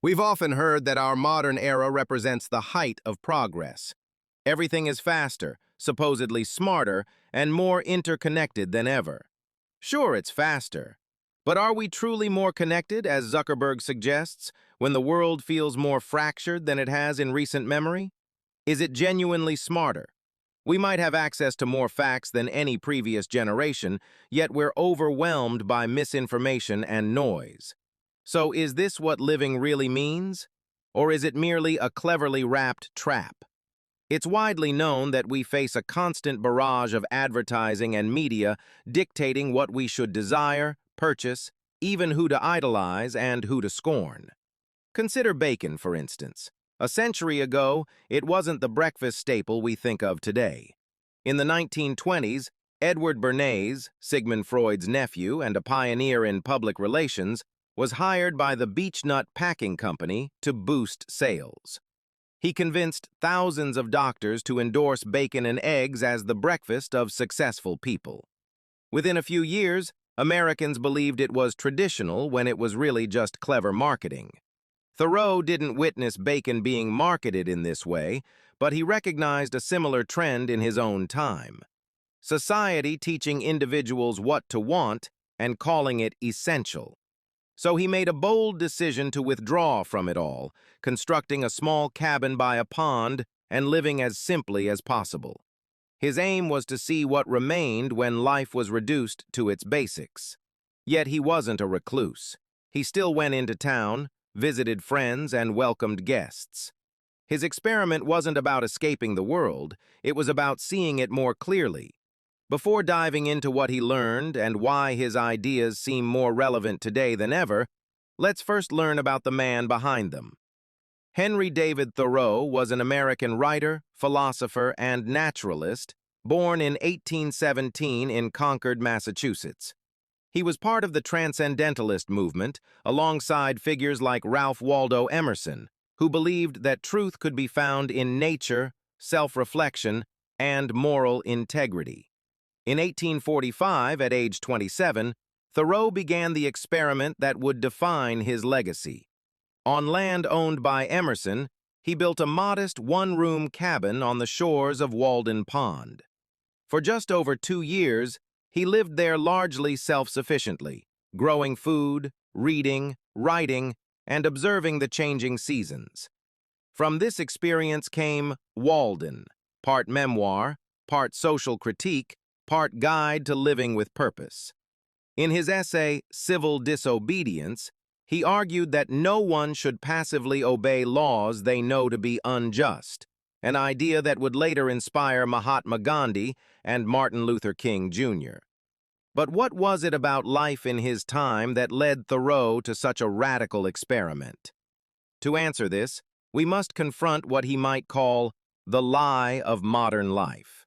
We've often heard that our modern era represents the height of progress. Everything is faster, supposedly smarter, and more interconnected than ever. Sure, it's faster. But are we truly more connected, as Zuckerberg suggests, when the world feels more fractured than it has in recent memory? Is it genuinely smarter? We might have access to more facts than any previous generation, yet we're overwhelmed by misinformation and noise. So is this what living really means? Or is it merely a cleverly wrapped trap? It's widely known that we face a constant barrage of advertising and media dictating what we should desire, purchase, even who to idolize and who to scorn. Consider bacon, for instance. A century ago, it wasn't the breakfast staple we think of today. In the 1920s, Edward Bernays, Sigmund Freud's nephew and a pioneer in public relations, was hired by the Beechnut Packing Company to boost sales. He convinced thousands of doctors to endorse bacon and eggs as the breakfast of successful people. Within a few years, Americans believed it was traditional when it was really just clever marketing. Thoreau didn't witness bacon being marketed in this way, but he recognized a similar trend in his own time. Society teaching individuals what to want and calling it essential. So he made a bold decision to withdraw from it all, constructing a small cabin by a pond and living as simply as possible. His aim was to see what remained when life was reduced to its basics. Yet he wasn't a recluse. He still went into town, visited friends, and welcomed guests. His experiment wasn't about escaping the world, it was about seeing it more clearly. Before diving into what he learned and why his ideas seem more relevant today than ever, let's first learn about the man behind them. Henry David Thoreau was an American writer, philosopher, and naturalist, born in 1817 in Concord, Massachusetts. He was part of the Transcendentalist movement, alongside figures like Ralph Waldo Emerson, who believed that truth could be found in nature, self-reflection, and moral integrity. In 1845, at age 27, Thoreau began the experiment that would define his legacy. On land owned by Emerson, he built a modest one-room cabin on the shores of Walden Pond. For just over 2 years, he lived there largely self-sufficiently, growing food, reading, writing, and observing the changing seasons. From this experience came Walden, part memoir, part social critique, part guide to living with purpose. In his essay, Civil Disobedience, he argued that no one should passively obey laws they know to be unjust, an idea that would later inspire Mahatma Gandhi and Martin Luther King Jr. But what was it about life in his time that led Thoreau to such a radical experiment? To answer this, we must confront what he might call the lie of modern life.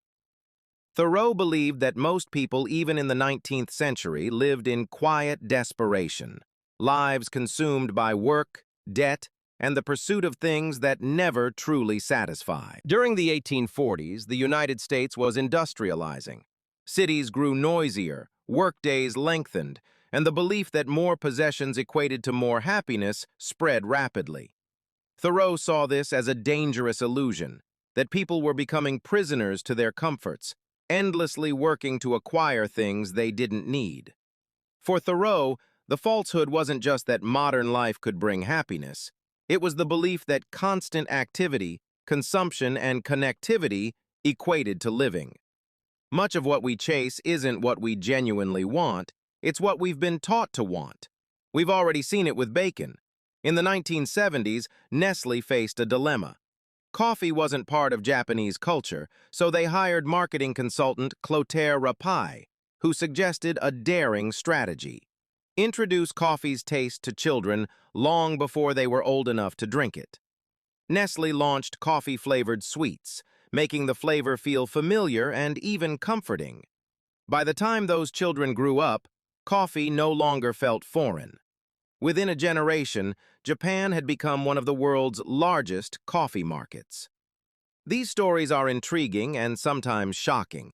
Thoreau believed that most people, even in the 19th century, lived in quiet desperation, lives consumed by work, debt, and the pursuit of things that never truly satisfy. During the 1840s, the United States was industrializing. Cities grew noisier, workdays lengthened, and the belief that more possessions equated to more happiness spread rapidly. Thoreau saw this as a dangerous illusion, that people were becoming prisoners to their comforts, endlessly working to acquire things they didn't need. For Thoreau, the falsehood wasn't just that modern life could bring happiness. It was the belief that constant activity, consumption, and connectivity equated to living. Much of what we chase isn't what we genuinely want, it's what we've been taught to want. We've already seen it with bacon. In the 1970s, Nestle faced a dilemma. Coffee wasn't part of Japanese culture, so they hired marketing consultant Clotaire Rapaille, who suggested a daring strategy. Introduce coffee's taste to children long before they were old enough to drink it. Nestle launched coffee-flavored sweets, making the flavor feel familiar and even comforting. By the time those children grew up, coffee no longer felt foreign. Within a generation, Japan had become one of the world's largest coffee markets. These stories are intriguing and sometimes shocking.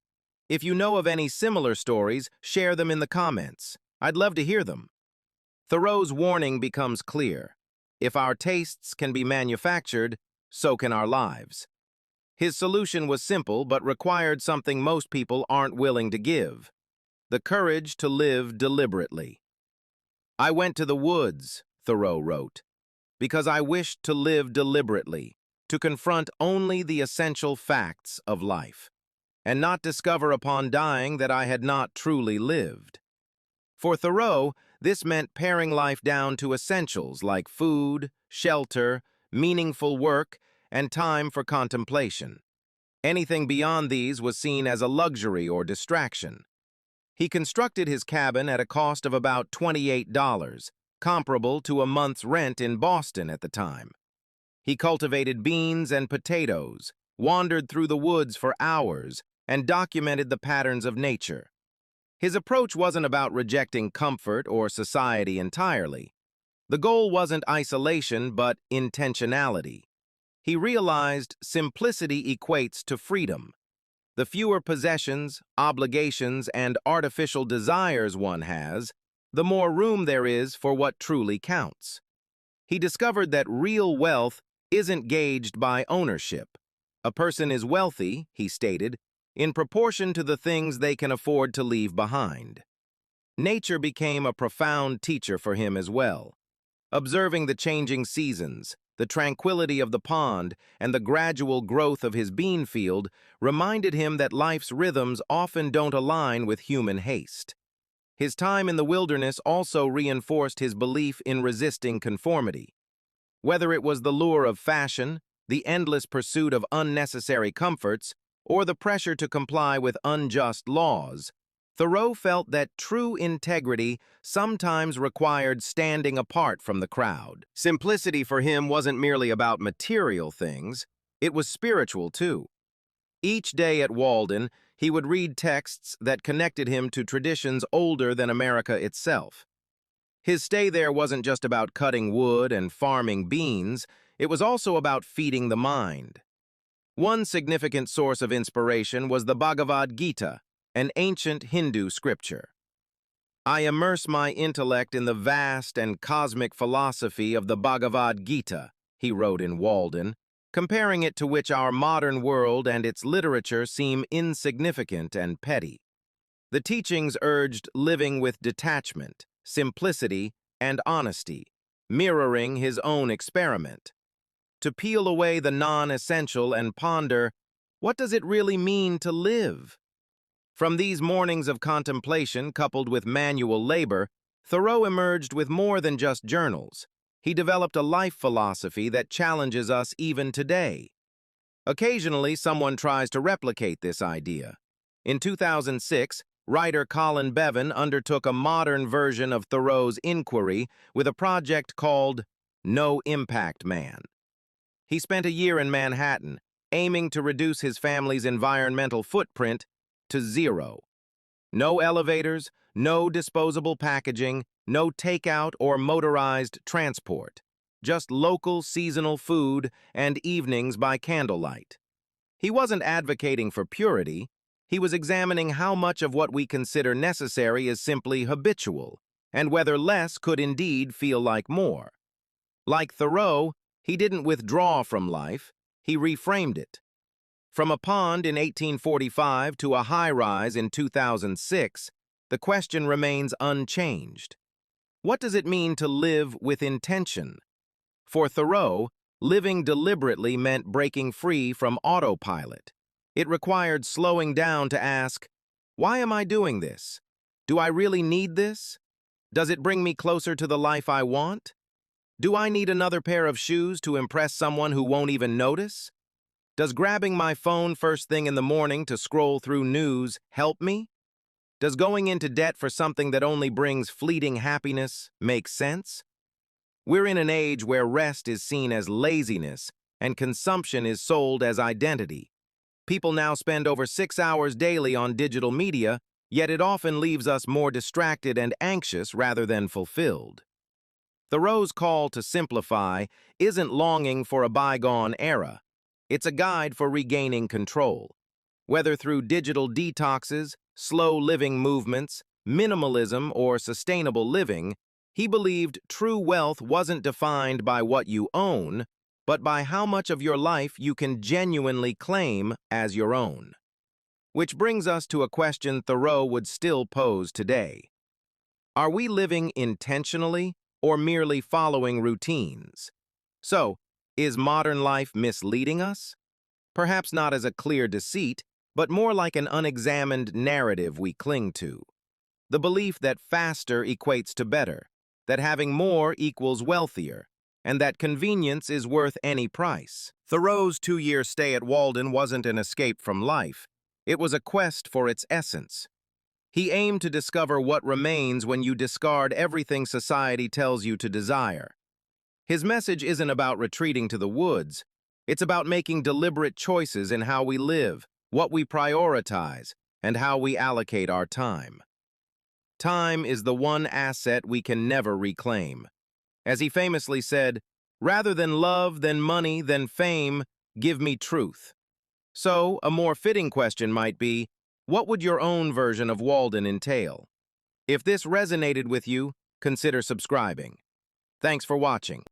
If you know of any similar stories, share them in the comments. I'd love to hear them. Thoreau's warning becomes clear. If our tastes can be manufactured, so can our lives. His solution was simple but required something most people aren't willing to give: the courage to live deliberately. "I went to the woods," Thoreau wrote, "because I wished to live deliberately, to confront only the essential facts of life, and not discover upon dying that I had not truly lived." For Thoreau, this meant paring life down to essentials like food, shelter, meaningful work, and time for contemplation. Anything beyond these was seen as a luxury or distraction. He constructed his cabin at a cost of about $28, comparable to a month's rent in Boston at the time. He cultivated beans and potatoes, wandered through the woods for hours, and documented the patterns of nature. His approach wasn't about rejecting comfort or society entirely. The goal wasn't isolation, but intentionality. He realized simplicity equates to freedom. The fewer possessions, obligations, and artificial desires one has, the more room there is for what truly counts. He discovered that real wealth isn't gauged by ownership. A person is wealthy, he stated, in proportion to the things they can afford to leave behind. Nature became a profound teacher for him as well. Observing the changing seasons, the tranquility of the pond, and the gradual growth of his bean field reminded him that life's rhythms often don't align with human haste. His time in the wilderness also reinforced his belief in resisting conformity. Whether it was the lure of fashion, the endless pursuit of unnecessary comforts, or the pressure to comply with unjust laws, Thoreau felt that true integrity sometimes required standing apart from the crowd. Simplicity for him wasn't merely about material things, it was spiritual too. Each day at Walden, he would read texts that connected him to traditions older than America itself. His stay there wasn't just about cutting wood and farming beans, it was also about feeding the mind. One significant source of inspiration was the Bhagavad Gita, an ancient Hindu scripture. "I immerse my intellect in the vast and cosmic philosophy of the Bhagavad Gita," he wrote in Walden, comparing it to which our modern world and its literature seem insignificant and petty. The teachings urged living with detachment, simplicity, and honesty, mirroring his own experiment. To peel away the non-essential and ponder, what does it really mean to live? From these mornings of contemplation coupled with manual labor, Thoreau emerged with more than just journals. He developed a life philosophy that challenges us even today. Occasionally, someone tries to replicate this idea. In 2006, writer Colin Bevan undertook a modern version of Thoreau's inquiry with a project called No Impact Man. He spent a year in Manhattan, aiming to reduce his family's environmental footprint to zero. No elevators, no disposable packaging, no takeout or motorized transport. Just local seasonal food and evenings by candlelight. He wasn't advocating for purity, he was examining how much of what we consider necessary is simply habitual, and whether less could indeed feel like more. Like Thoreau, he didn't withdraw from life, he reframed it. From a pond in 1845 to a high-rise in 2006, the question remains unchanged. What does it mean to live with intention? For Thoreau, living deliberately meant breaking free from autopilot. It required slowing down to ask, why am I doing this? Do I really need this? Does it bring me closer to the life I want? Do I need another pair of shoes to impress someone who won't even notice? Does grabbing my phone first thing in the morning to scroll through news help me? Does going into debt for something that only brings fleeting happiness make sense? We're in an age where rest is seen as laziness and consumption is sold as identity. People now spend over 6 hours daily on digital media, yet it often leaves us more distracted and anxious rather than fulfilled. Thoreau's call to simplify isn't longing for a bygone era. It's a guide for regaining control. Whether through digital detoxes, slow living movements, minimalism, or sustainable living, He believed true wealth wasn't defined by what you own, but by how much of your life you can genuinely claim as your own. Which brings us to a question Thoreau would still pose today. Are we living intentionally or merely following routines? So, is modern life misleading us? Perhaps not as a clear deceit, but more like an unexamined narrative we cling to. The belief that faster equates to better, that having more equals wealthier, and that convenience is worth any price. Thoreau's 2-year stay at Walden wasn't an escape from life. It was a quest for its essence. He aimed to discover what remains when you discard everything society tells you to desire. His message isn't about retreating to the woods. It's about making deliberate choices in how we live, what we prioritize, and how we allocate our time. Time is the one asset we can never reclaim. As he famously said, "Rather than love, than money, than fame, give me truth." So, a more fitting question might be, what would your own version of Walden entail? If this resonated with you, consider subscribing. Thanks for watching.